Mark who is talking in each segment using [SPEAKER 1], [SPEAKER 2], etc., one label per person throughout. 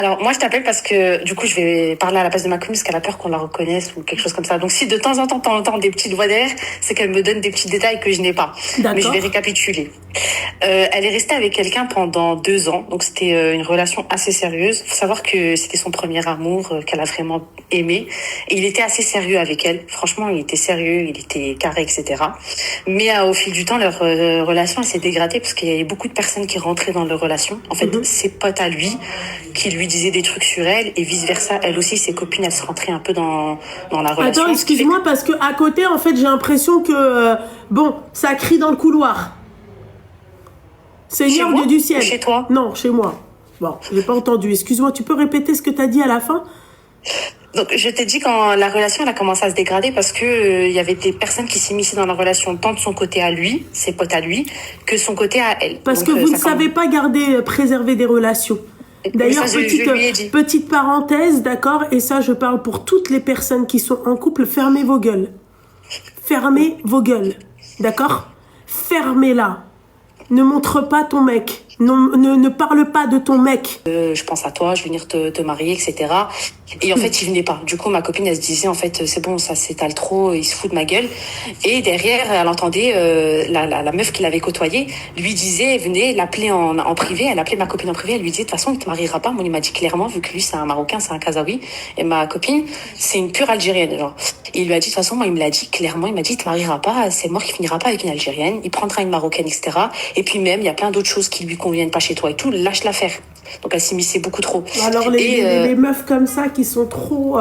[SPEAKER 1] Alors, moi, je t'appelle parce que, du coup, je vais parler à la place de ma copine parce qu'elle a peur qu'on la reconnaisse ou quelque chose comme ça. Donc, si de temps en temps, t'entends des petites voix derrière, c'est qu'elle me donne des petits détails que je n'ai pas. Mais je vais
[SPEAKER 2] D'accord.
[SPEAKER 1] récapituler. Elle est restée avec quelqu'un pendant 2 ans. Donc, c'était une relation assez sérieuse. Faut savoir que c'était son premier amour, qu'elle a vraiment aimé. Et il était assez sérieux avec elle. Franchement, il était sérieux, il était carré, etc. Mais au fil du temps, leur relation elle s'est dégradée parce qu'il y avait beaucoup de personnes qui rentraient dans leur relation. En fait,
[SPEAKER 2] Mhm.
[SPEAKER 1] ses potes à lui qui lui disaient des trucs sur elle et vice versa. Elle aussi, ses copines, elles se rentraient un peu dans la
[SPEAKER 2] Attends,
[SPEAKER 1] relation. Ce qui fait
[SPEAKER 2] excuse-moi, parce que à côté, en fait, j'ai l'impression que, bon, ça crie dans le couloir.
[SPEAKER 1] chez
[SPEAKER 2] Seigneur
[SPEAKER 1] moi
[SPEAKER 2] Dieu du
[SPEAKER 1] ou
[SPEAKER 2] ciel.
[SPEAKER 1] chez toi.
[SPEAKER 2] Non, chez moi. Bon, j'ai pas entendu. Excuse-moi, tu peux répéter ce que t'as dit à la fin?
[SPEAKER 1] Donc, je t'ai dit quand la relation elle a commencé à se dégrader parce que il y avait des personnes qui s'immisçaient dans la relation, tant de son côté à lui, ses potes à lui, que son côté à elle.
[SPEAKER 2] Parce
[SPEAKER 1] Donc,
[SPEAKER 2] que vous ne
[SPEAKER 1] ça
[SPEAKER 2] savez pas garder, préserver des relations.
[SPEAKER 1] Mais
[SPEAKER 2] D'ailleurs,
[SPEAKER 1] ça, je lui ai dit.
[SPEAKER 2] petite parenthèse, d'accord? Et ça, je parle pour toutes les personnes qui sont en couple. Fermez vos gueules. Fermez vos gueules. D'accord? Fermez-la. Ne montre pas ton mec. Ne parle pas de ton mec.
[SPEAKER 1] Je pense à toi, je vais venir te marier, etc. Et en fait, il venait pas. Du coup, ma copine, elle se disait, en fait, c'est bon, ça s'étale trop, il se fout de ma gueule. Et derrière, elle entendait la meuf qu'il avait côtoyée lui disait, venez l'appeler en privé. Elle appelait ma copine en privé, elle lui disait, de toute façon, il te mariera pas. Moi, il m'a dit clairement, vu que lui, c'est un Marocain, c'est un Kazaoui. Et ma copine, c'est une pure Algérienne, genre. Et il lui a dit, de toute façon, moi, il me l'a dit clairement, il m'a dit, il te mariera pas, c'est mort qu'il finira pas avec une Algérienne, il prendra une Marocaine, etc. Et puis même, il y a plein d'autres choses qui lui conviennent pas chez toi et tout, lâche l'affaire. Donc, elle s'immisçait beaucoup trop.
[SPEAKER 2] Alors, les meufs comme ça qui sont trop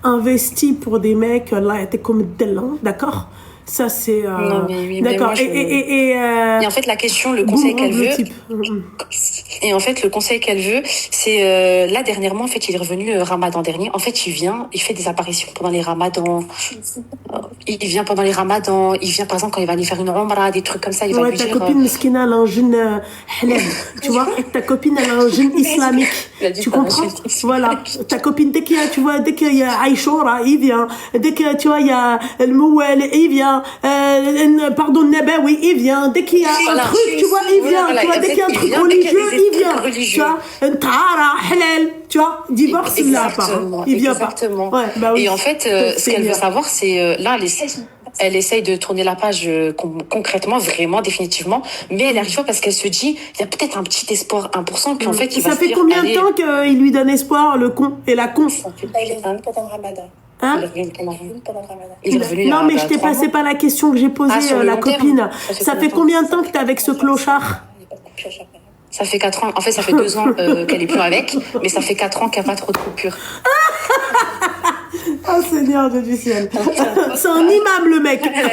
[SPEAKER 2] investies pour des mecs, là, t'es comme Delan, d'accord? Ça, c'est.
[SPEAKER 1] Non, mais oui, mais
[SPEAKER 2] d'accord.
[SPEAKER 1] moi, Et en fait, la question, le conseil qu'elle veut. Et en fait, le conseil qu'elle veut, c'est là dernièrement, en fait, il est revenu Ramadan dernier. En fait, il vient, il fait des apparitions pendant les Ramadans. Il vient pendant les Ramadans. Il vient, par exemple, quand il va aller faire une Umrah, des trucs comme ça. Il va
[SPEAKER 2] Ouais,
[SPEAKER 1] lui
[SPEAKER 2] ta
[SPEAKER 1] dire.
[SPEAKER 2] copine Meskina, elle a un jeune halal. Tu vois, ta copine, elle a un jeune islamique. Tu comprends? Voilà. Ta copine, dès qu'il y a, tu vois, dès qu'il y a Aïchoura, il vient. Dès que, tu vois, il y a le Mouel, il vient. Pardon, Nabawi, il vient. Dès qu'il y a un truc, tu vois, il vient. Tu vois, dès qu'il y a un truc religieux, il vient. Tu vois, un tahara, halal. Tu vois, divorce, il l'a pas. Il vient pas.
[SPEAKER 1] Ouais,
[SPEAKER 2] bah oui.
[SPEAKER 1] Et en fait, ce qu'elle veut savoir, c'est là, elle essaye de tourner la page concrètement, vraiment, définitivement, mais elle arrive pas parce qu'elle se dit, il y a peut-être un petit espoir, 1% qu'en fait, il va
[SPEAKER 2] Ça
[SPEAKER 1] se
[SPEAKER 2] fait
[SPEAKER 1] dire,
[SPEAKER 2] combien de
[SPEAKER 1] allez,
[SPEAKER 2] temps qu'il lui donne espoir, le con et la con?
[SPEAKER 1] il est revenu pendant le Ramadan.
[SPEAKER 2] Hein?
[SPEAKER 1] Il est revenu
[SPEAKER 2] Non, mais je t'ai
[SPEAKER 1] 3
[SPEAKER 2] passé
[SPEAKER 1] mois.
[SPEAKER 2] pas la question que j'ai posée,
[SPEAKER 1] sur le
[SPEAKER 2] la
[SPEAKER 1] long terme.
[SPEAKER 2] copine. Ça fait combien de temps que t'es avec ce clochard?
[SPEAKER 1] Ça fait 4 ans. En fait, ça fait 2 ans qu'elle est plus avec, mais ça fait 4 ans qu'il n'y a pas trop de coupure.
[SPEAKER 2] Oh Seigneur Dieu du ciel. C'est un imam, le mec.
[SPEAKER 1] Elle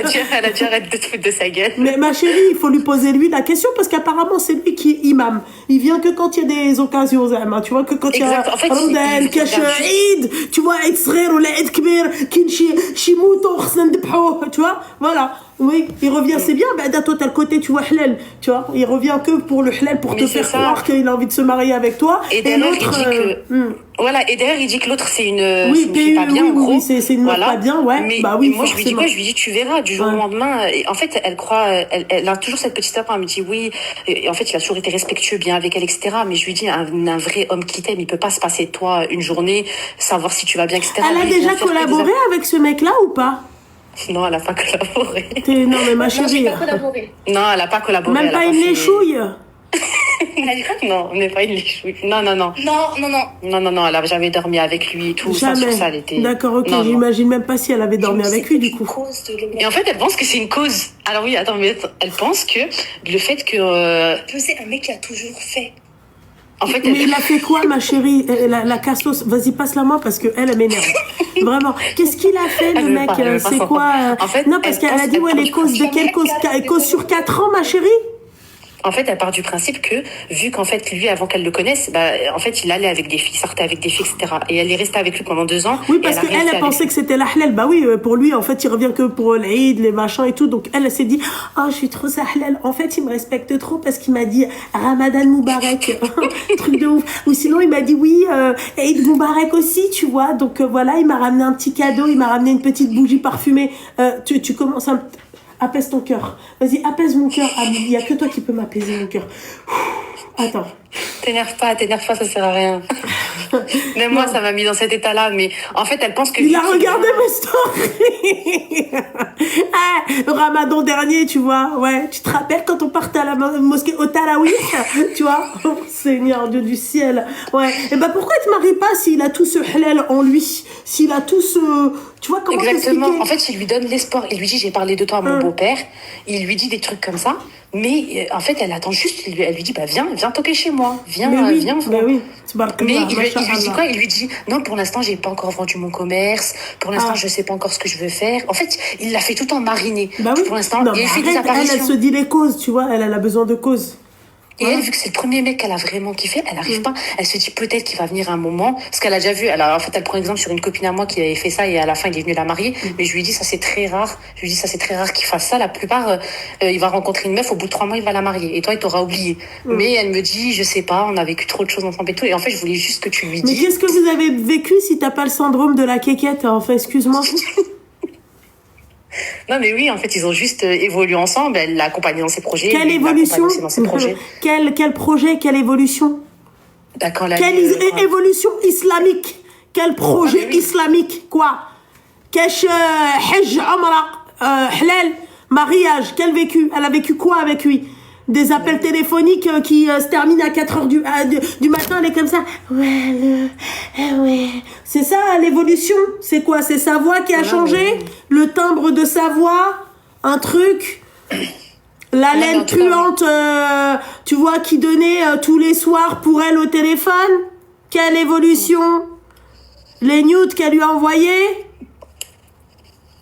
[SPEAKER 1] a dû arrêter de te foutre de sa gueule.
[SPEAKER 2] Mais ma chérie, il faut lui poser lui la question parce qu'apparemment c'est lui qui est imam. Il vient que quand il y a des occasions, hein, tu vois, que quand il y a Ramadan, Kash Eid, tu vois, Eid Sghir ou Eid Kbir, Kinchi Mouto, Khsnan Debho, tu vois, voilà. Oui, il revient, c'est bien, ben toi t'as le côté, tu vois, halal, tu vois, il revient que pour le halal, pour te faire croire qu'il a envie de se marier avec toi.
[SPEAKER 1] Et d'ailleurs, il dit que... Voilà, et d'ailleurs, il dit que l'autre, c'est une fille pas bien, en gros.
[SPEAKER 2] Oui, c'est une meuf pas bien, ouais.
[SPEAKER 1] Mais,
[SPEAKER 2] bah oui,
[SPEAKER 1] moi, je lui dis quoi? Je lui dis, tu verras, du jour au lendemain. Et en fait, elle croit, elle a toujours cette petite peur. Elle me dit oui. Et en fait, il a toujours été respectueux, bien avec elle, etc. Mais je lui dis, un vrai homme qui t'aime, il peut pas se passer de toi une journée, savoir si tu vas bien, etc.
[SPEAKER 2] Elle a déjà collaboré avec ce mec-là ou pas?
[SPEAKER 1] Non, elle a pas collaboré.
[SPEAKER 2] Non, mais ma chérie.
[SPEAKER 1] Non, elle a pas collaboré.
[SPEAKER 2] Même pas une léchouille.
[SPEAKER 1] Non, on n'est pas une léchouille. Non, elle avait jamais dormi avec lui et tout.
[SPEAKER 2] Jamais.
[SPEAKER 1] Ça, sur ça, elle était...
[SPEAKER 2] D'accord, ok, j'imagine même pas si elle avait dormi avec lui, du coup.
[SPEAKER 1] Et en fait, elle pense que c'est une cause. Alors oui, attends, mais elle pense que le fait que...
[SPEAKER 3] C'est un mec qui a toujours fait.
[SPEAKER 1] En fait,
[SPEAKER 2] mais il a fait quoi, ma chérie? La cassos, vas-y, passe-la moi parce que elle m'énerve. Vraiment. Qu'est-ce qu'il a fait, le mec? C'est quoi?
[SPEAKER 1] En fait,
[SPEAKER 2] non, parce qu'elle a dit, ouais, les causes de quelle cause? Cause sur 4 ans, ma chérie?
[SPEAKER 1] En fait, elle part du principe que, vu qu'en fait, lui, avant qu'elle le connaisse, bah, en fait, il allait avec des filles, sortait avec des filles, etc. Et elle est restée avec lui pendant 2 ans.
[SPEAKER 2] Oui, parce qu'elle, elle pensait que c'était la halal. Bah oui, pour lui, en fait, il revient que pour l'Aïd, les machins et tout. Donc, elle s'est dit, oh, je suis trop sa halal. En fait, il me respecte trop parce qu'il m'a dit Ramadan Moubarak. Truc de ouf. Ou sinon, il m'a dit, oui, Aïd Moubarak aussi, tu vois. Donc, voilà, il m'a ramené un petit cadeau. Il m'a ramené une petite bougie parfumée. Tu commences à... Apaise ton cœur. Vas-y, apaise mon cœur. Ah, il n'y a que toi qui peux m'apaiser mon cœur. Attends.
[SPEAKER 1] T'énerve pas, ça sert à rien. Même moi, ça m'a mis dans cet état-là, mais en fait, elle pense que...
[SPEAKER 2] Il a regardé mes stories. Ah, le Ramadan dernier, tu vois, ouais. Tu te rappelles quand on partait à la mosquée au Tarawih, tu vois? Oh, Seigneur, Dieu du ciel. Ouais. Et ben, pourquoi il te marie pas s'il a tout ce halal en lui? S'il a tout ce... Tu vois comment
[SPEAKER 1] Exactement.
[SPEAKER 2] t'expliquer?
[SPEAKER 1] En fait, il lui donne l'espoir. Il lui dit, j'ai parlé de toi à mon beau-père. Il lui dit des trucs comme ça. Mais en fait, elle attend juste. Elle lui dit, bah viens toquer chez moi. Viens.
[SPEAKER 2] Mais oui.
[SPEAKER 1] Mais il lui dit quoi? Il lui dit, non, pour l'instant, j'ai pas encore vendu mon commerce. Pour l'instant, je sais pas encore ce que je veux faire. En fait, il l'a fait tout en mariné.
[SPEAKER 2] Bah oui.
[SPEAKER 1] Pour l'instant,
[SPEAKER 2] Non,
[SPEAKER 1] et il fait des
[SPEAKER 2] elle
[SPEAKER 1] apparitions.
[SPEAKER 2] se dit les causes, tu vois. Elle a besoin de causes.
[SPEAKER 1] Et elle, vu que c'est le premier mec qu'elle a vraiment kiffé, elle arrive pas. Elle se dit peut-être qu'il va venir un moment, parce qu'elle a déjà vu. En fait, elle prend exemple sur une copine à moi qui avait fait ça et à la fin, il est venu la marier. Mais je lui dis ça c'est très rare. Je lui dis ça c'est très rare qu'il fasse ça. La plupart, il va rencontrer une meuf, au bout de 3 mois, il va la marier. Et toi, il t'aura oublié. Mais elle me dit, je sais pas, on a vécu trop de choses ensemble et tout. Et en fait, je voulais juste que tu lui dises.
[SPEAKER 2] Mais qu'est-ce que vous avez vécu si t'as pas le syndrome de la quéquette? En fait, excuse-moi.
[SPEAKER 1] Non mais oui, en fait, ils ont juste évolué ensemble. Elle l'a accompagné dans ses projets.
[SPEAKER 2] Quelle évolution?
[SPEAKER 1] Dans ses projets.
[SPEAKER 2] Quel projet? Quelle évolution?
[SPEAKER 1] D'accord.
[SPEAKER 2] Quelle évolution islamique? Quel projet islamique? Quoi? Kesh Hajj, Amra, Halal, mariage. Quel vécu? Elle a vécu quoi avec lui? Des appels téléphoniques qui se terminent à 4h du matin, elle est comme ça. Ouais. C'est ça l'évolution? C'est quoi? C'est sa voix qui a changé? Le timbre de sa voix? Un truc? La laine puante, tu vois, qui donnait tous les soirs pour elle au téléphone? Quelle évolution? Les nudes qu'elle lui a envoyés?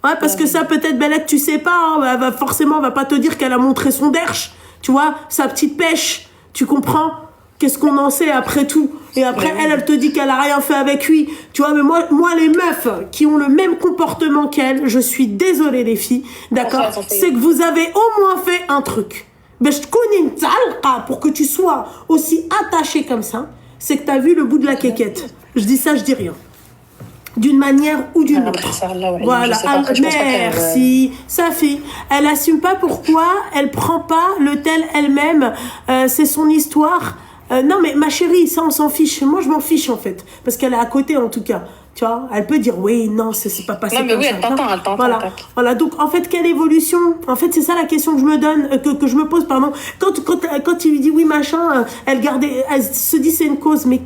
[SPEAKER 2] Ouais, parce que ça, peut-être, Belette, tu sais pas, hein, elle va pas te dire qu'elle a montré son derche. Tu vois, sa petite pêche, tu comprends? Qu'est-ce qu'on en sait après tout? Et après, elle te dit qu'elle a rien fait avec lui. Tu vois, mais moi, les meufs qui ont le même comportement qu'elle, je suis désolée, les filles, d'accord? C'est que vous avez au moins fait un truc. Mais je te connais une talqa pour que tu sois aussi attachée comme ça, c'est que t'as vu le bout de la quéquette. Je dis ça, je dis rien. D'une manière ou d'une autre. Voilà, merci. Safi, elle assume pas pourquoi, elle prend pas le tel elle-même, c'est son histoire. Non mais ma chérie, ça on s'en fiche. Moi je m'en fiche en fait, parce qu'elle est à côté en tout cas. Tu vois, elle peut dire oui, non, c'est pas passé comme ça. Non mais oui, elle t'entend. Voilà, donc en fait quelle évolution? En fait c'est ça la question que je me donne, que je me pose, pardon. Quand il lui dit oui machin, elle se dit c'est une cause, mais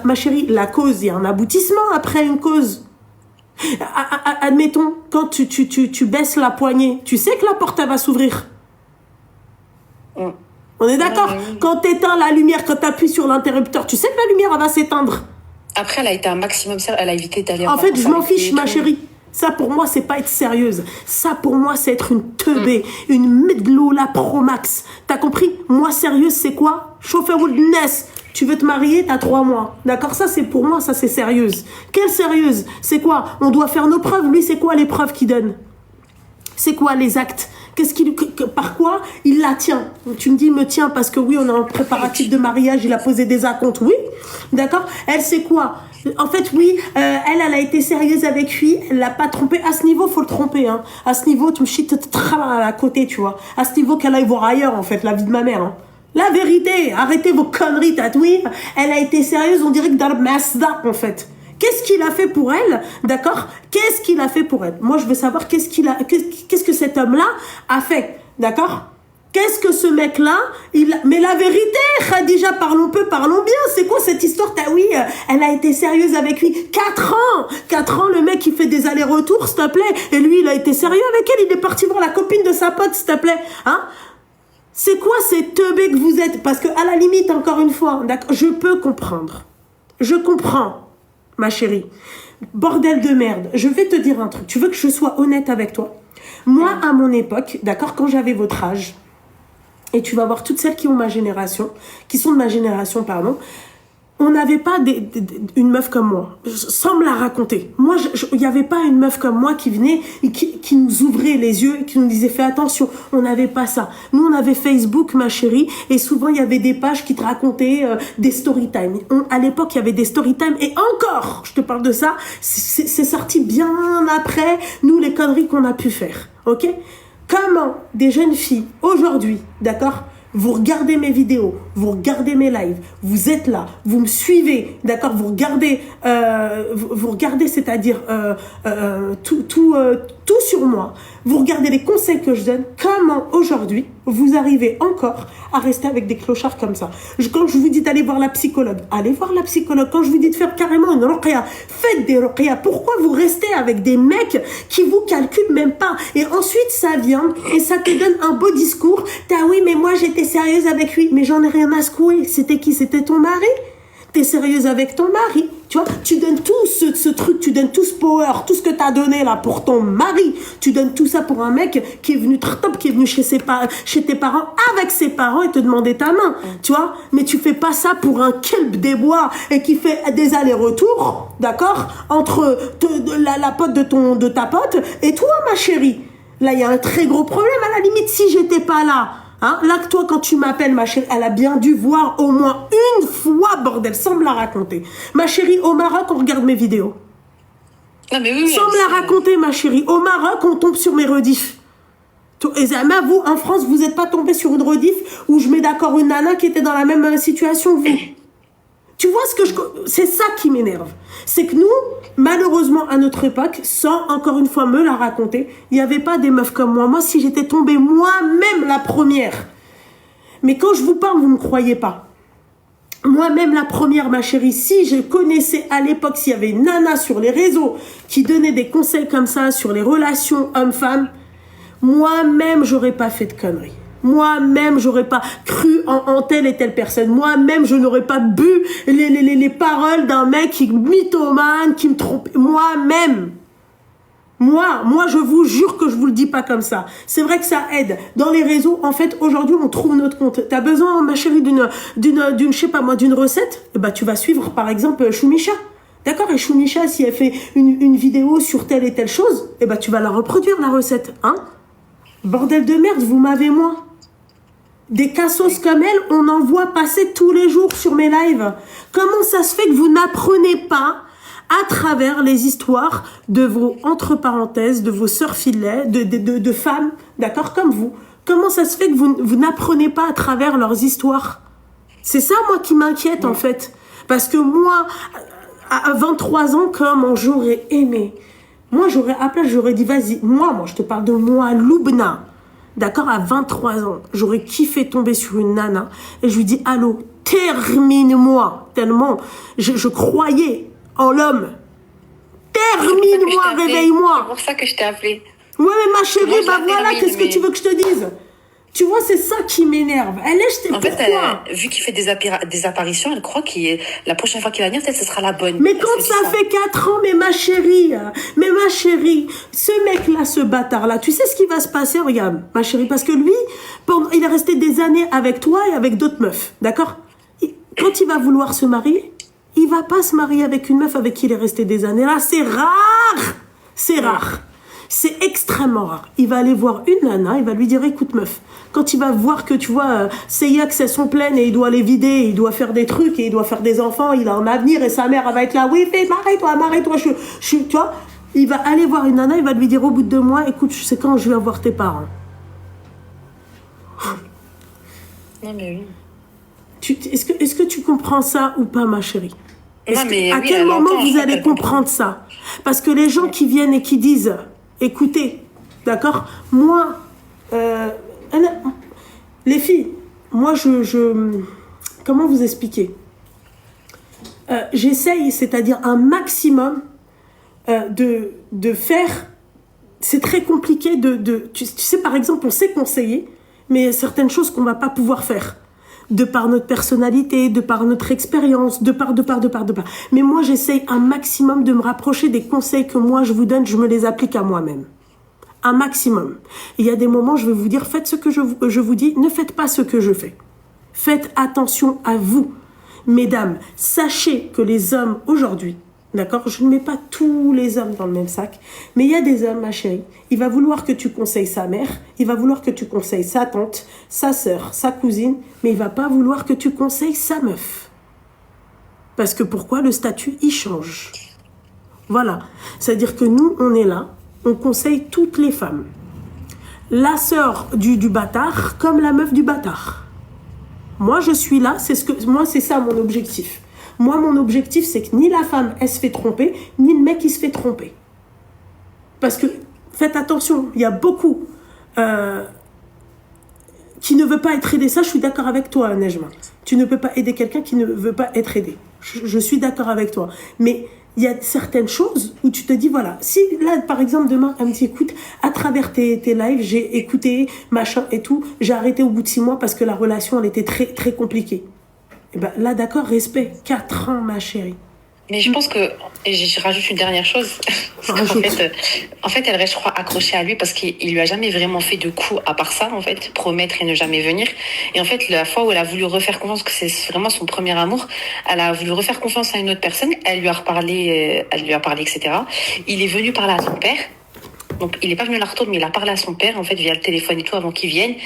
[SPEAKER 2] ma chérie, la cause, il y a un aboutissement après une cause. Admettons, quand tu baisses la poignée, tu sais que la porte elle va s'ouvrir. On est d'accord? Quand t'éteins la lumière, quand t'appuies sur l'interrupteur, tu sais que la lumière elle va s'éteindre.
[SPEAKER 1] Après, elle a été un maximum sérieuse, elle a évité d'aller...
[SPEAKER 2] En fait, je m'en fiche, ma chérie. Ça, pour moi, c'est pas être sérieuse. Ça, pour moi, c'est être une teubée, une medloula pro max. T'as compris? Moi, sérieuse, c'est quoi? Chauffeur Woodness. Tu veux te marier, t'as 3 mois. D'accord? Ça, c'est pour moi, ça, c'est sérieuse. Quelle sérieuse? C'est quoi? On doit faire nos preuves. Lui, c'est quoi les preuves qu'il donne? C'est quoi les actes? Par quoi il la tient? Tu me dis, il me tient parce que oui, on a un préparatif de mariage, il a posé des acomptes. Oui, d'accord. Elle, c'est quoi? En fait, oui, elle a été sérieuse avec lui, elle l'a pas trompé. À ce niveau, faut le tromper, hein. À ce niveau, tu me chites à côté, tu vois. À ce niveau, qu'elle aille voir ailleurs, en fait, la vie de ma mère, hein. La vérité, arrêtez vos conneries, tatouées. Elle a été sérieuse, on dirait que dans le masda, en fait. Qu'est-ce qu'il a fait pour elle, d'accord? Qu'est-ce qu'il a fait pour elle? Moi, je veux savoir qu'est-ce que cet homme-là a fait, d'accord? Qu'est-ce que ce mec-là, mais la vérité, Khadija, parlons peu, parlons bien. C'est quoi cette histoire? Oui, elle a été sérieuse avec lui. 4 ans! 4 ans, le mec, il fait des allers-retours, s'il te plaît. Et lui, il a été sérieux avec elle. Il est parti voir la copine de sa pote, s'il te plaît. Hein? C'est quoi ces teubés que vous êtes? Parce que, à la limite, encore une fois, d'accord, je peux comprendre. Je comprends, ma chérie. Bordel de merde. Je vais te dire un truc. Tu veux que je sois honnête avec toi? Moi, à mon époque, d'accord, quand j'avais votre âge, et tu vas voir toutes celles qui ont ma génération, qui sont de ma génération, pardon, on n'avait pas une meuf comme moi, sans me la raconter. Moi, il n'y avait pas une meuf comme moi qui venait et qui nous ouvrait les yeux et qui nous disait fais attention. On n'avait pas ça. Nous, on avait Facebook, ma chérie, et souvent, il y avait des pages qui te racontaient des story time. À l'époque, il y avait des story time, et encore, je te parle de ça, c'est sorti bien après, nous, les conneries qu'on a pu faire. Ok? Comment des jeunes filles, aujourd'hui, d'accord, Vous regardez mes vidéos, vous regardez mes lives, vous êtes là, vous me suivez, d'accord, vous regardez, c'est-à-dire tout sur moi. Vous regardez les conseils que je donne. Comment aujourd'hui vous arrivez encore à rester avec des clochards comme ça? Quand je vous dis d'aller voir la psychologue, allez voir la psychologue. Quand je vous dis de faire carrément une ruqya, faites des ruqya. Pourquoi vous restez avec des mecs qui vous calculent même pas? Et ensuite ça vient et ça te donne un beau discours. Oui, mais moi j'étais sérieuse avec lui, mais j'en ai rien à secouer. C'était qui? C'était ton mari? T'es sérieuse avec ton mari, tu vois, tu donnes tout ce truc, tu donnes tout ce power, tout ce que t'as donné là pour ton mari, tu donnes tout ça pour un mec qui est venu qui est venu chez tes parents avec ses parents et te demander ta main, tu vois, mais tu fais pas ça pour un kelb des bois et qui fait des allers-retours, d'accord, entre la pote de ta pote et toi, ma chérie. Là, il y a un très gros problème, à la limite, si j'étais pas là. Hein, là, toi, quand tu m'appelles, ma chérie, elle a bien dû voir au moins une fois, bordel, sans me la raconter. Ma chérie, au Maroc, on regarde mes vidéos.
[SPEAKER 1] Non, mais oui,
[SPEAKER 2] sans me la raconter, ma chérie. Au Maroc, on tombe sur mes rediffs. Et Zama, vous, en France, vous n'êtes pas tombé sur une rediff où je mets d'accord une nana qui était dans la même situation que vous. Tu vois c'est ça qui m'énerve. C'est que nous, malheureusement, à notre époque, sans encore une fois me la raconter, il n'y avait pas des meufs comme moi. Moi, si j'étais tombée moi-même la première. Mais quand je vous parle, vous ne me croyez pas. Moi-même la première, ma chérie, si je connaissais à l'époque, s'il y avait une nana sur les réseaux qui donnait des conseils comme ça sur les relations hommes-femmes, moi-même, j'aurais pas fait de conneries. Moi-même, j'aurais pas cru en telle et telle personne. Moi-même, je n'aurais pas bu les paroles d'un mec qui mythomane, qui me trompe. Moi-même. Moi, je vous jure que je vous le dis pas comme ça. C'est vrai que ça aide. Dans les réseaux, en fait, aujourd'hui, on trouve notre compte. T'as besoin, ma chérie, je sais pas moi, d'une recette? Bah, tu vas suivre, par exemple, Choumicha. D'accord? Et Choumicha, si elle fait une vidéo sur telle et telle chose, bah, tu vas la reproduire, la recette, hein? Bordel de merde, vous m'avez moi. Des cassos comme elle, on en voit passer tous les jours sur mes lives. Comment ça se fait que vous n'apprenez pas à travers les histoires de vos, entre parenthèses, de vos sœurs filets, de femmes, d'accord, comme vous? Comment ça se fait que vous n'apprenez pas à travers leurs histoires? C'est ça, moi, qui m'inquiète, en fait. Parce que moi, à 23 ans, comment j'aurais aimé. Moi, j'aurais dit, vas-y, moi, je te parle de moi, Loubna. D'accord, à 23 ans, j'aurais kiffé tomber sur une nana et je lui dis, allô, termine-moi, tellement je croyais en l'homme. Termine-moi, réveille-moi.
[SPEAKER 1] C'est pour ça que je t'ai appelé.
[SPEAKER 2] Ouais, mais ma chérie, bah voilà, qu'est-ce que tu veux que je te dise? Tu vois, c'est ça qui m'énerve.
[SPEAKER 1] En fait, vu qu'il fait des apparitions, elle croit que la prochaine fois qu'il va venir, peut-être ce sera la bonne.
[SPEAKER 2] Mais quand ça fait 4 ans, mais ma chérie, ce mec-là, ce bâtard-là, tu sais ce qui va se passer? Regarde, ma chérie, parce que lui, il est resté des années avec toi et avec d'autres meufs, d'accord? Quand il va vouloir se marier, il va pas se marier avec une meuf avec qui il est resté des années. Là, c'est rare. C'est rare. C'est extrêmement rare. Il va aller voir une nana, il va lui dire, écoute meuf, quand il va voir que, tu vois, ses yaks, elles sont pleines et il doit les vider, il doit faire des trucs et il doit faire des enfants, il a un avenir et sa mère, elle va être là, oui, fais, marie-toi, tu vois, il va aller voir une nana, il va lui dire au bout de 2 mois, écoute, je sais quand je vais voir tes parents.
[SPEAKER 1] Non, mais oui.
[SPEAKER 2] Est-ce que tu comprends ça ou pas, ma chérie?
[SPEAKER 1] Non, mais
[SPEAKER 2] à
[SPEAKER 1] oui,
[SPEAKER 2] quel moment vous allez comprendre ça? Parce que les gens qui viennent et qui disent, écoutez, d'accord, moi, les filles, moi, comment vous expliquer? J'essaye, c'est-à-dire un maximum de faire. C'est très compliqué tu sais, par exemple, on sait conseiller, mais il y a certaines choses qu'on va pas pouvoir faire. De par notre personnalité, de par notre expérience, de par. Mais moi, j'essaye un maximum de me rapprocher des conseils que moi, je vous donne, je me les applique à moi-même. Un maximum. Il y a des moments, je vais vous dire, faites ce que je vous dis, ne faites pas ce que je fais. Faites attention à vous. Mesdames, sachez que les hommes, aujourd'hui, d'accord, je ne mets pas tous les hommes dans le même sac, mais il y a des hommes, ma chérie, il va vouloir que tu conseilles sa mère, il va vouloir que tu conseilles sa tante, sa sœur, sa cousine, mais il va pas vouloir que tu conseilles sa meuf. Parce que pourquoi? Le statut, il change. Voilà. C'est-à-dire que nous, on est là, on conseille toutes les femmes. La sœur du bâtard comme la meuf du bâtard. Moi, je suis là, moi, c'est ça mon objectif. Moi, mon objectif, c'est que ni la femme, elle se fait tromper, ni le mec, il se fait tromper. Parce que, faites attention, il y a beaucoup qui ne veut pas être aidé. Ça, je suis d'accord avec toi, Nejma. Tu ne peux pas aider quelqu'un qui ne veut pas être aidé. Je suis d'accord avec toi. Mais il y a certaines choses où tu te dis, voilà, si là, par exemple, demain, elle me dit, écoute, à travers tes lives, j'ai écouté, machin et tout, j'ai arrêté au bout de 6 mois parce que la relation, elle était très, très compliquée. Et ben là, d'accord, respect. 4 ans, ma chérie.
[SPEAKER 1] Mais je pense que, et je rajoute une dernière chose, en fait, elle reste, je crois, accrochée à lui parce qu'il lui a jamais vraiment fait de coup à part ça, en fait, promettre et ne jamais venir. Et en fait, la fois où elle a voulu refaire confiance, que c'est vraiment son premier amour, elle a voulu refaire confiance à une autre personne, elle lui a reparlé, etc. Il est venu parler à son père. Donc, il n'est pas venu à la retour, mais il a parlé à son père, en fait, via le téléphone et tout, avant qu'il vienne.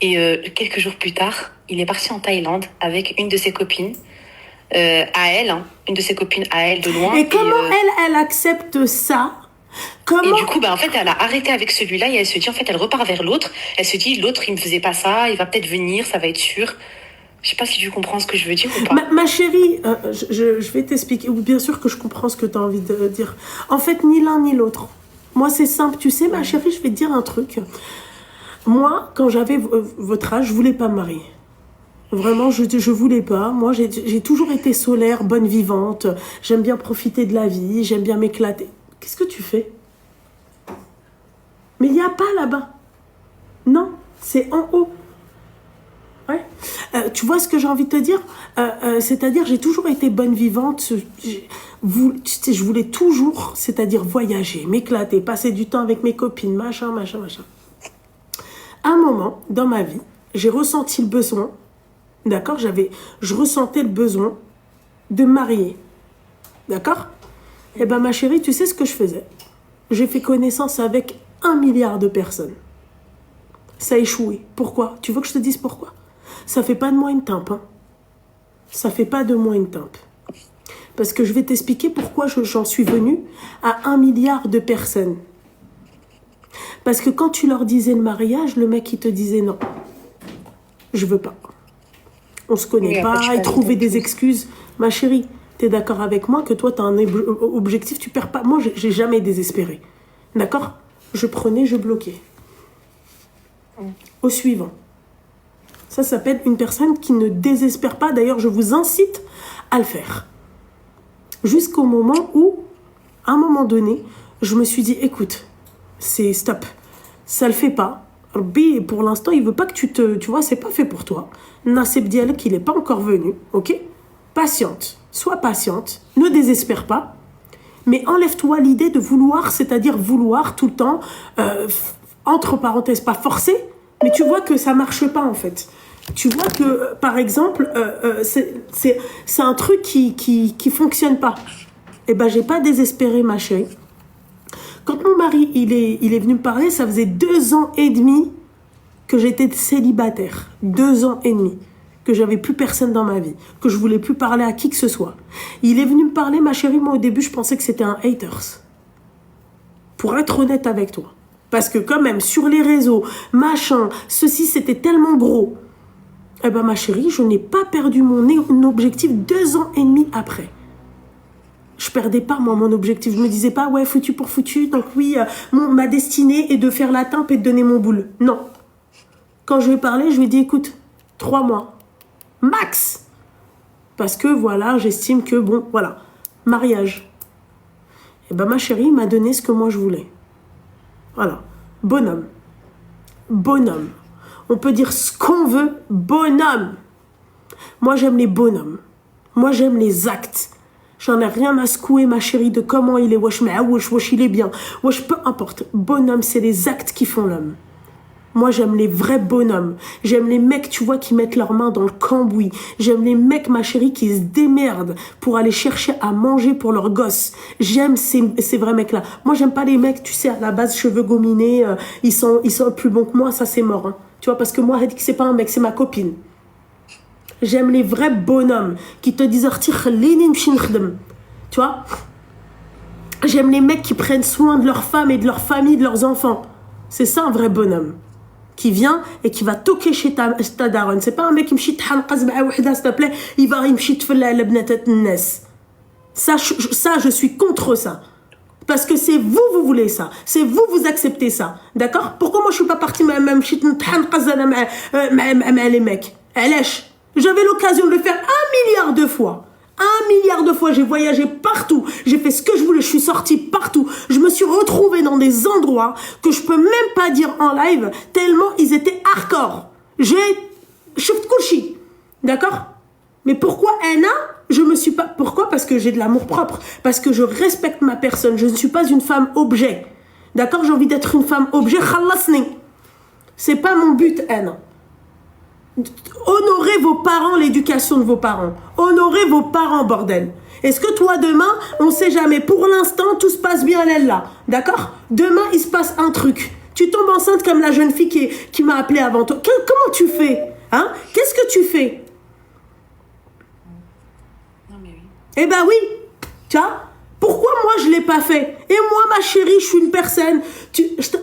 [SPEAKER 1] Et quelques jours plus tard, il est parti en Thaïlande avec une de ses copines. À elle, hein, une de ses copines à elle de loin.
[SPEAKER 2] Et comment elle accepte ça? Comment?
[SPEAKER 1] Et du coup, en fait, elle a arrêté avec celui-là et elle se dit, en fait, elle repart vers l'autre. Elle se dit, l'autre, il me faisait pas ça, il va peut-être venir, ça va être sûr. Je sais pas si tu comprends ce que je veux dire ou pas.
[SPEAKER 2] Ma chérie, je vais t'expliquer. Bien sûr que je comprends ce que tu as envie de dire. En fait, ni l'un ni l'autre. Moi, c'est simple. Tu sais, ma chérie, je vais te dire un truc. Moi, quand j'avais votre âge, je voulais pas me marier. Vraiment, je voulais pas. Moi, j'ai toujours été solaire, bonne vivante. J'aime bien profiter de la vie. J'aime bien m'éclater. Qu'est-ce que tu fais? Mais il n'y a pas là-bas. Non, c'est en haut. Ouais. Tu vois ce que j'ai envie de te dire? C'est-à-dire, j'ai toujours été bonne vivante. Je voulais toujours, c'est-à-dire voyager, m'éclater, passer du temps avec mes copines, machin. À un moment, dans ma vie, j'ai ressenti le besoin. D'accord, je ressentais le besoin de me marier. D'accord? Eh ben, ma chérie, tu sais ce que je faisais? J'ai fait connaissance avec 1 milliard de personnes. Ça a échoué. Pourquoi? Tu veux que je te dise pourquoi? Ça fait pas de moi une timpe. Hein. Ça fait pas de moi une timpe. Parce que je vais t'expliquer pourquoi j'en suis venue à 1 milliard de personnes. Parce que quand tu leur disais le mariage, le mec, il te disait non. Je veux pas. On se connaît pas, et trouver des excuses. Ma chérie, t'es d'accord avec moi que toi, t'as un objectif, tu perds pas. Moi, j'ai jamais désespéré. D'accord? Je prenais, je bloquais. Au suivant. Ça s'appelle une personne qui ne désespère pas. D'ailleurs, je vous incite à le faire. Jusqu'au moment où, à un moment donné, je me suis dit, écoute, c'est stop. Ça le fait pas. Rabbi, pour l'instant, il veut pas que tu vois, c'est pas fait pour toi. Nasib Dialek, il est pas encore venu, ok? Patiente, sois patiente, ne désespère pas, mais enlève-toi l'idée de vouloir, c'est-à-dire vouloir tout le temps, entre parenthèses, pas forcer, mais tu vois que ça marche pas en fait. Tu vois que, par exemple, c'est un truc qui fonctionne pas. Eh ben, j'ai pas désespéré, ma chérie. Quand mon mari, il est venu me parler, ça faisait 2 ans et demi que j'étais célibataire. 2 ans et demi. Que j'avais plus personne dans ma vie. Que je voulais plus parler à qui que ce soit. Il est venu me parler, ma chérie, moi au début, je pensais que c'était un haters. Pour être honnête avec toi. Parce que quand même, sur les réseaux, machin, ceci, c'était tellement gros. Eh ben, ma chérie, je n'ai pas perdu mon objectif 2 ans et demi après. Je perdais pas, moi, mon objectif. Je me disais pas, ouais, foutu pour foutu. Donc oui, ma destinée est de faire la timpe et de donner mon boule. Non. Quand je lui ai parlé, je lui ai dit, écoute, 3 mois. Max. Parce que, voilà, j'estime que, bon, voilà, mariage. Et ben, ma chérie m'a donné ce que moi, je voulais. Voilà. Bonhomme. Bonhomme. On peut dire ce qu'on veut. Bonhomme. Moi, j'aime les bonhommes. Moi, j'aime les actes. J'en ai rien à secouer, ma chérie, de comment il est. Wesh, mais wesh, il est bien. Wesh, peu importe. Bonhomme, c'est les actes qui font l'homme. Moi, j'aime les vrais bonhommes. J'aime les mecs, tu vois, qui mettent leurs mains dans le cambouis. J'aime les mecs, ma chérie, qui se démerdent pour aller chercher à manger pour leurs gosses. J'aime ces vrais mecs-là. Moi, j'aime pas les mecs, tu sais, à la base, cheveux gominés, ils sont plus bons que moi, ça, c'est mort. Hein. Tu vois, parce que moi, c'est pas un mec, c'est ma copine. J'aime les vrais bonhommes qui te disent tu vois. J'aime les mecs qui prennent soin de leurs femmes et de leur famille, de leurs enfants. C'est ça un vrai bonhomme. qui vient et qui va toquer chez ta daronne. C'est pas un mec qui me chie t'hanqaz ma'a wahda, s'il te plaît, il va me chie t'fella la bnatat n-nas. Ça, je suis contre ça. Parce que c'est vous, vous voulez ça. C'est vous, vous acceptez ça. D'accord? Pourquoi moi, je suis pas partie même chie t'hanqaz les mecs? J'avais l'occasion de le faire 1 milliard de fois. 1 milliard de fois, j'ai voyagé partout. J'ai fait ce que je voulais, je suis sortie partout. Je me suis retrouvée dans des endroits que je peux même pas dire en live, tellement ils étaient hardcore. J'ai shift couchi. D'accord? Mais pourquoi Anna, je me suis pas... Pourquoi? Parce que j'ai de l'amour propre. Parce que je respecte ma personne. Je ne suis pas une femme objet. D'accord? J'ai envie d'être une femme objet. Khalasni. C'est pas mon but, Anna. Honorez vos parents, l'éducation de vos parents. Honorez vos parents, bordel. Est-ce que toi, demain, on ne sait jamais. Pour l'instant, tout se passe bien, elle là. D'accord? Demain, il se passe un truc. Tu tombes enceinte comme la jeune fille qui m'a appelé avant toi. Comment tu fais? Hein? Qu'est-ce que tu fais?
[SPEAKER 1] Non, mais oui.
[SPEAKER 2] Eh ben oui. Tu vois? Pourquoi moi, je ne l'ai pas fait? Et moi, ma chérie, je suis une personne...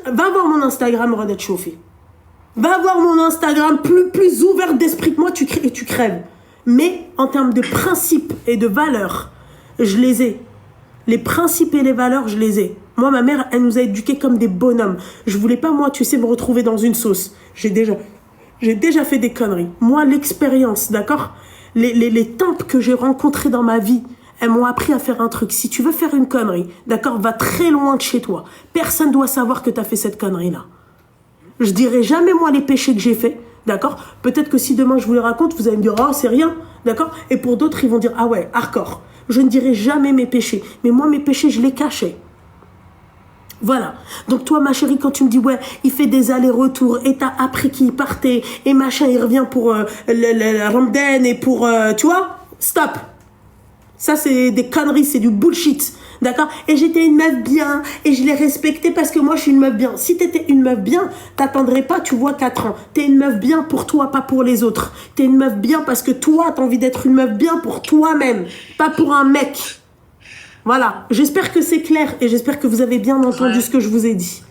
[SPEAKER 2] Va voir mon Instagram, Redet Chauffé. Va voir mon Instagram, plus ouvert d'esprit que moi, tu crèves. Mais en termes de principes et de valeurs, je les ai. Les principes et les valeurs, je les ai. Moi, ma mère, elle nous a éduqués comme des bonhommes. Je voulais pas, moi, tu sais, me retrouver dans une sauce. J'ai déjà fait des conneries. Moi, l'expérience, d'accord? Les tantes que j'ai rencontrées dans ma vie, elles m'ont appris à faire un truc. Si tu veux faire une connerie, d'accord, va très loin de chez toi. Personne doit savoir que tu as fait cette connerie-là. Je dirai jamais moi les péchés que j'ai faits, d'accord? Peut-être que si demain je vous les raconte, vous allez me dire oh c'est rien, d'accord? Et pour d'autres ils vont dire ah ouais hardcore. Je ne dirai jamais mes péchés, mais moi mes péchés je les cachais. Voilà. Donc toi ma chérie quand tu me dis ouais il fait des allers-retours et t'as appris qu'il partait et machin il revient pour le Ramadan et pour tu vois stop. Ça c'est des conneries, c'est du bullshit. D'accord? Et j'étais une meuf bien, et je l'ai respectée parce que moi je suis une meuf bien. Si t'étais une meuf bien, t'attendrais pas, tu vois, 4 ans. T'es une meuf bien pour toi, pas pour les autres. T'es une meuf bien parce que toi, t'as envie d'être une meuf bien pour toi-même, pas pour un mec. Voilà. J'espère que c'est clair, et j'espère que vous avez bien entendu ce que je vous ai dit.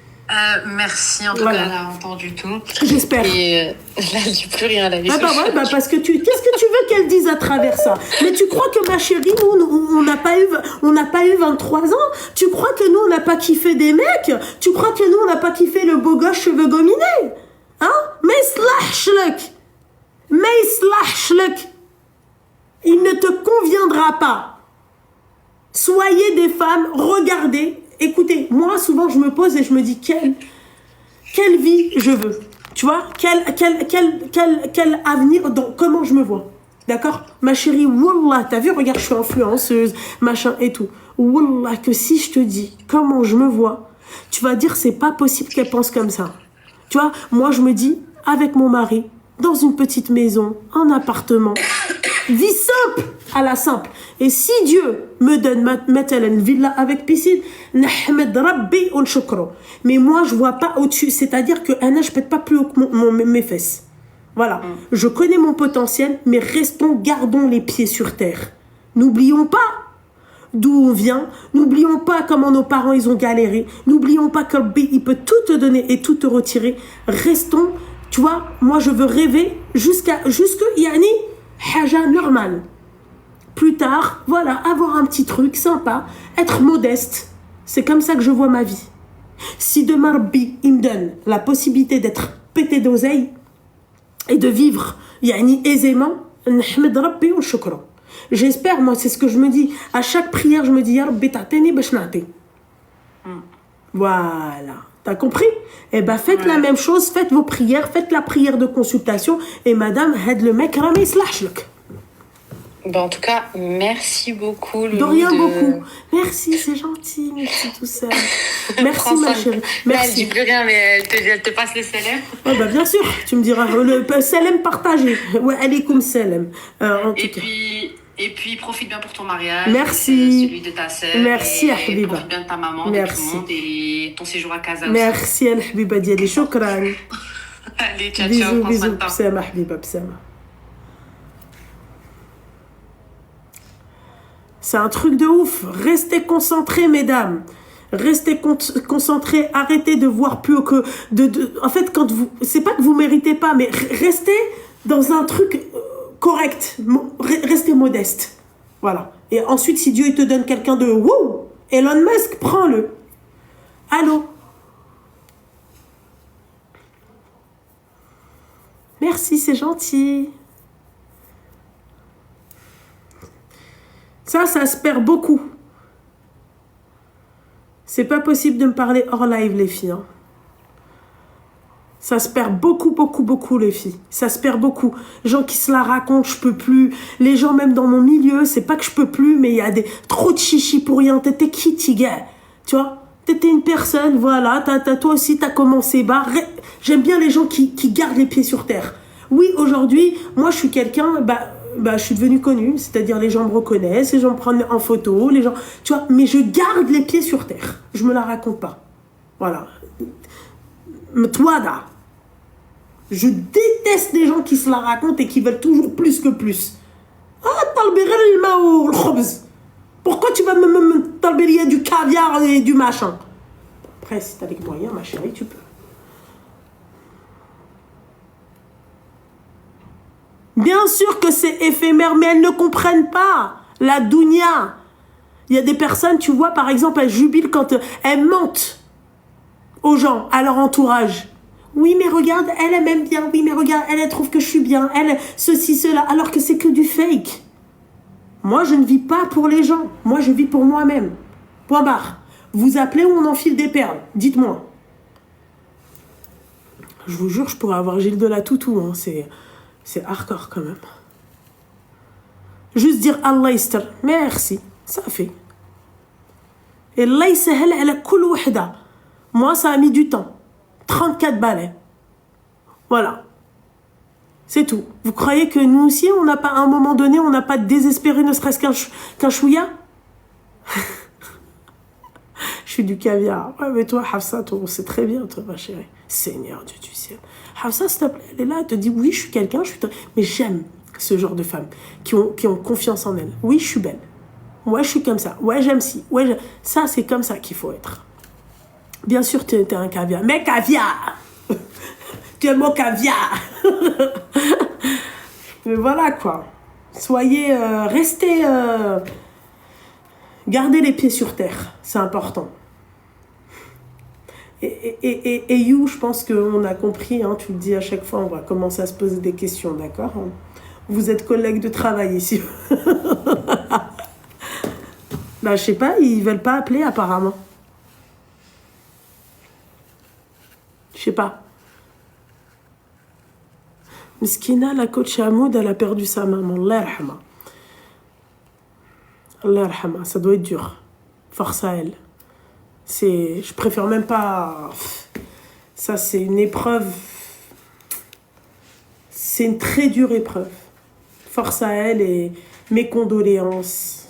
[SPEAKER 1] Merci, en tout cas, elle a entendu tout.
[SPEAKER 2] J'espère.
[SPEAKER 1] Et là, elle dit plus rien, la vie.
[SPEAKER 2] Parce que qu'est-ce que tu veux qu'elle dise à travers ça? Mais tu crois que ma chérie, nous, on n'a pas eu 23 ans? Tu crois que nous, on n'a pas kiffé des mecs? Tu crois que nous, on n'a pas kiffé le beau gosse cheveux gominés? Hein? Mais slach-lek. Il ne te conviendra pas. Soyez des femmes, regardez. Écoutez, moi, souvent, je me pose et je me dis, quelle vie je veux? Tu vois? Quel avenir, comment je me vois? D'accord? Ma chérie, wallah, t'as vu, regarde, je suis influenceuse, machin et tout. Wallah, que si je te dis comment je me vois, tu vas dire, c'est pas possible qu'elle pense comme ça. Tu vois? Moi, je me dis, avec mon mari, dans une petite maison, un appartement, vie simple à la simple. Et si Dieu me donne une villa avec piscine, nahmed rabbi un shukro. Mais moi, je vois pas au-dessus. C'est-à-dire que Anna, je pète pas plus haut que mes fesses. Voilà. Je connais mon potentiel, mais gardons les pieds sur terre. N'oublions pas d'où on vient. N'oublions pas comment nos parents, ils ont galéré. N'oublions pas que Rabbi, il peut tout te donner et tout te retirer. Restons, tu vois, moi, je veux rêver jusque yani, haja normale. Plus tard, voilà, avoir un petit truc sympa, être modeste. C'est comme ça que je vois ma vie. Si demain, Rabbi, il me donne la possibilité d'être pété d'oseille et de vivre yani, aisément, nahmed Rabbi wa shukra. J'espère, moi, c'est ce que je me dis. À chaque prière, je me dis, Ya Rabbi, ta'tini bash na'ti. Voilà. T'as compris? Eh ben, faites la même chose, faites vos prières, faites la prière de consultation, et madame, had le mec, rame islahshlek.
[SPEAKER 1] Ben, en tout cas, merci beaucoup, Loulou.
[SPEAKER 2] De rien beaucoup. Merci, c'est gentil. Merci tout ça. Merci, ma chérie.
[SPEAKER 1] Merci. Elle dit plus rien, mais elle te passe le salam.
[SPEAKER 2] Oh, bah, bien sûr. Tu me diras le salam partagé. Ouais, alaykoum salam.
[SPEAKER 1] Et puis, profite bien pour ton mariage.
[SPEAKER 2] Merci.
[SPEAKER 1] Celui de ta sœur.
[SPEAKER 2] Merci, Habiba.
[SPEAKER 1] Profite bien de ta maman, de tout le monde et ton séjour à Casa.
[SPEAKER 2] Merci, Habiba Diali. Shukran.
[SPEAKER 1] Allez, ciao,
[SPEAKER 2] bisous,
[SPEAKER 1] ciao.
[SPEAKER 2] bisous. Psama, Habiba, Psama. C'est un truc de ouf. Restez concentrés, mesdames. Restez concentrés, arrêtez de voir plus que... En fait, quand vous... C'est pas que vous méritez pas, mais restez dans un truc correct. Restez modeste. Voilà. Et ensuite, si Dieu il te donne quelqu'un de... Wouh, Elon Musk, prends-le. Allô? Merci, c'est gentil. Ça se perd beaucoup. C'est pas possible de me parler hors live, les filles. Hein. Ça se perd beaucoup, beaucoup, beaucoup, les filles. Ça se perd beaucoup. Les gens qui se la racontent, je peux plus. Les gens, même dans mon milieu, c'est pas que je peux plus, mais il y a trop de chichi pour rien. T'étais qui, Tiga? Tu vois? T'étais une personne, voilà. Toi aussi, t'as commencé bas. J'aime bien les gens qui gardent les pieds sur terre. Oui, aujourd'hui, moi, je suis quelqu'un... je suis devenue connue, c'est-à-dire les gens me reconnaissent, les gens me prennent en photo, les gens, tu vois, mais je garde les pieds sur terre. Je me la raconte pas. Voilà. Toi, là, je déteste les gens qui se la racontent et qui veulent toujours plus que plus. Pourquoi tu vas me talbérer du caviar et du machin? Après, si t'as les moyens, ma chérie, tu peux. Bien sûr que c'est éphémère, mais elles ne comprennent pas la dounia. Il y a des personnes, tu vois, par exemple, elles jubilent quand elles mentent aux gens, à leur entourage. Oui, mais regarde, elle m'aime bien. Oui, mais regarde, elle trouve que je suis bien. Elle, ceci, cela, alors que c'est que du fake. Moi, je ne vis pas pour les gens. Moi, je vis pour moi-même. Point barre. Vous appelez ou on enfile des perles? Dites-moi. Je vous jure, je pourrais avoir Gilles de la Toutou, hein, c'est hardcore quand même. Juste dire Allah yastar. Merci. Ça fait. Et Allah yasahel ala kul wahda. Moi, ça a mis du temps. 34 balais. Voilà. C'est tout. Vous croyez que nous aussi, on n'a pas, à un moment donné, on n'a pas désespéré ne serait-ce qu'un chouïa? Je suis du caviar. Ouais, mais toi, Hafsa, c'est très bien, toi, ma chérie. Seigneur Dieu du ciel. Hafsa, s'il te plaît, elle est là, elle te dit, oui, je suis quelqu'un, mais j'aime ce genre de femmes qui ont confiance en elles. Oui, je suis belle. Ouais, je suis comme ça. Ouais, j'aime ci. Ouais, ça, c'est comme ça qu'il faut être. Bien sûr, tu es un caviar. Mais caviar! Tu es mon caviar! Mais voilà, quoi. Soyez... restez... gardez les pieds sur terre. C'est important. Et You, je pense qu'on a compris, hein, tu le dis à chaque fois, on va commencer à se poser des questions, d'accord? Vous êtes collègues de travail ici. Je sais pas, ils veulent pas appeler apparemment. Je sais pas. Miskina, la coach Hamoud, elle a perdu sa maman. Allah yarhama. Allah yarhama, ça doit être dur. Force à elle. Je préfère même pas... Ça, c'est une épreuve... C'est une très dure épreuve. Force à elle et mes condoléances.